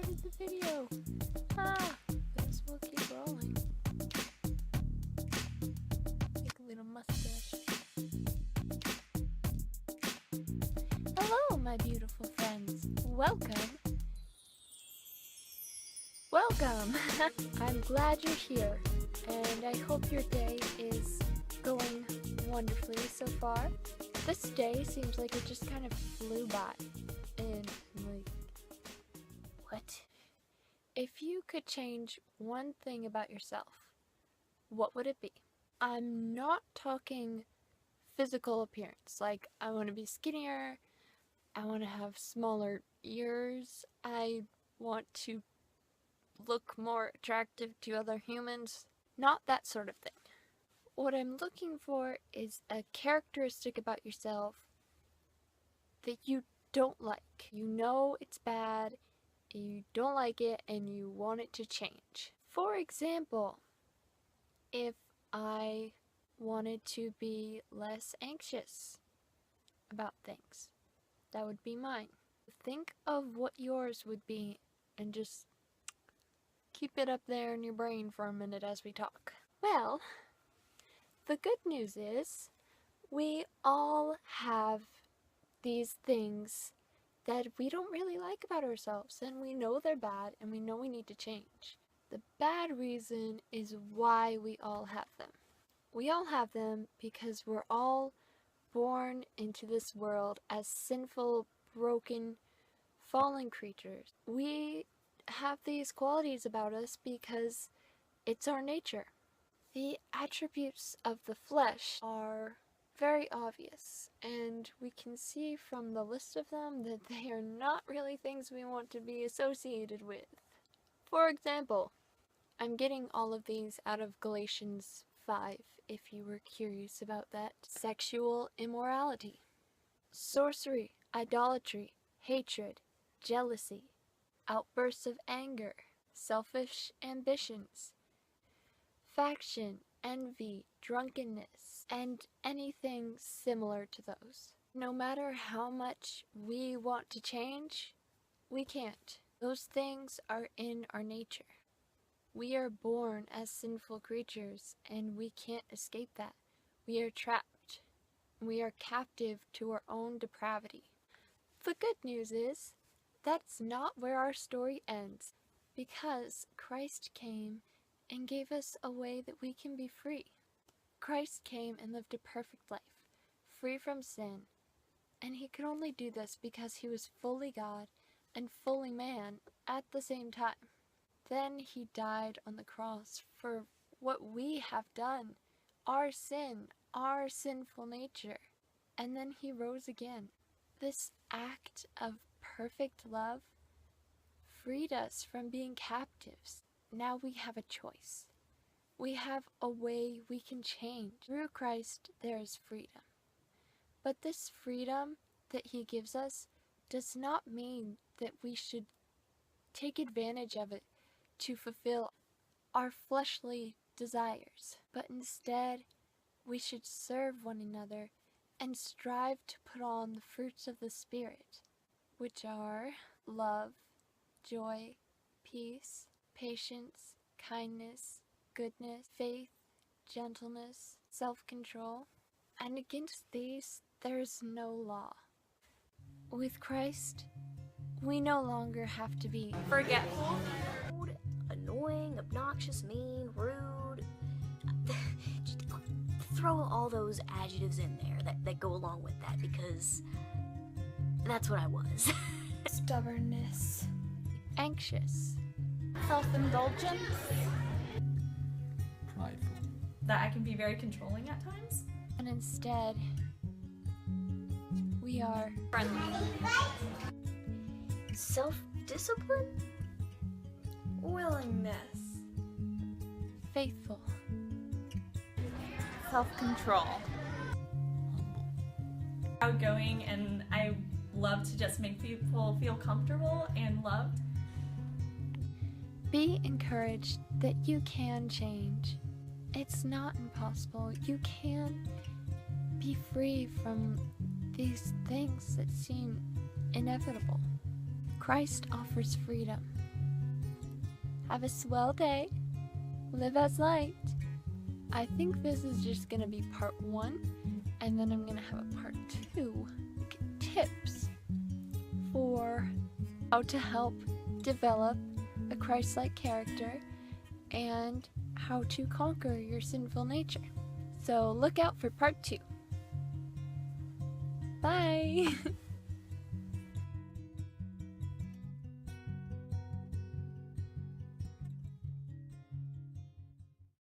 ended the video. Guess we'll keep rolling. Make a little mustache. Hello, my beautiful friends. Welcome. I'm glad you're here, and I hope your day is going wonderfully so far. This day seems like it just kind of flew by, and like, what? If you could change one thing about yourself, what would it be? I'm not talking physical appearance, like I want to be skinnier, I want to have smaller ears, I want to look more attractive to other humans. Not that sort of thing. What I'm looking for is a characteristic about yourself that you don't like. You know it's bad, you don't like it, and you want it to change. For example, if I wanted to be less anxious about things, that would be mine. Think of what yours would be and just keep it up there in your brain for a minute as we talk. Well, the good news is we all have these things that we don't really like about ourselves, and we know they're bad and we know we need to change. The bad reason is why we all have them. We all have them because we're all born into this world as sinful, broken, fallen creatures. We have these qualities about us because it's our nature. The attributes of the flesh are very obvious, and we can see from the list of them that they are not really things we want to be associated with. For example, I'm getting all of these out of Galatians 5, if you were curious about that. Sexual immorality, sorcery, idolatry, hatred, jealousy, outbursts of anger, selfish ambitions, faction, envy, drunkenness, and anything similar to those. No matter how much we want to change, we can't. Those things are in our nature. We are born as sinful creatures, and we can't escape that. We are trapped. We are captive to our own depravity. The good news is, that's not where our story ends, because Christ came and gave us a way that we can be free. Christ came and lived a perfect life, free from sin, and he could only do this because he was fully God and fully man at the same time. Then he died on the cross for what we have done, our sin, our sinful nature, and then he rose again. This act of perfect love freed us from being captives. Now we have a choice. We have a way we can change. Through Christ, there is freedom. But this freedom that he gives us does not mean that we should take advantage of it to fulfill our fleshly desires. But instead, we should serve one another and strive to put on the fruits of the Spirit, which are love, joy, peace, patience, kindness, goodness, faith, gentleness, self-control. And against these there is no law. With Christ, we no longer have to be forgetful, annoying, obnoxious, mean, rude. Just throw all those adjectives in there that go along with that, because that's what I was. stubbornness, anxious, self-indulgence, prideful, that I can be very controlling at times, and instead, we are friendly, Self-discipline? willingness, faithful, self-control, outgoing, and I love to just make people feel comfortable and loved. Be encouraged that you can change. It's not impossible. You can be free from these things that seem inevitable. Christ offers freedom. Have a swell day. Live as light. I think this is just gonna be part 1, and then I'm gonna have a part 2. Tips for how to help develop a Christ-like character and how to conquer your sinful nature. So look out for part 2. Bye!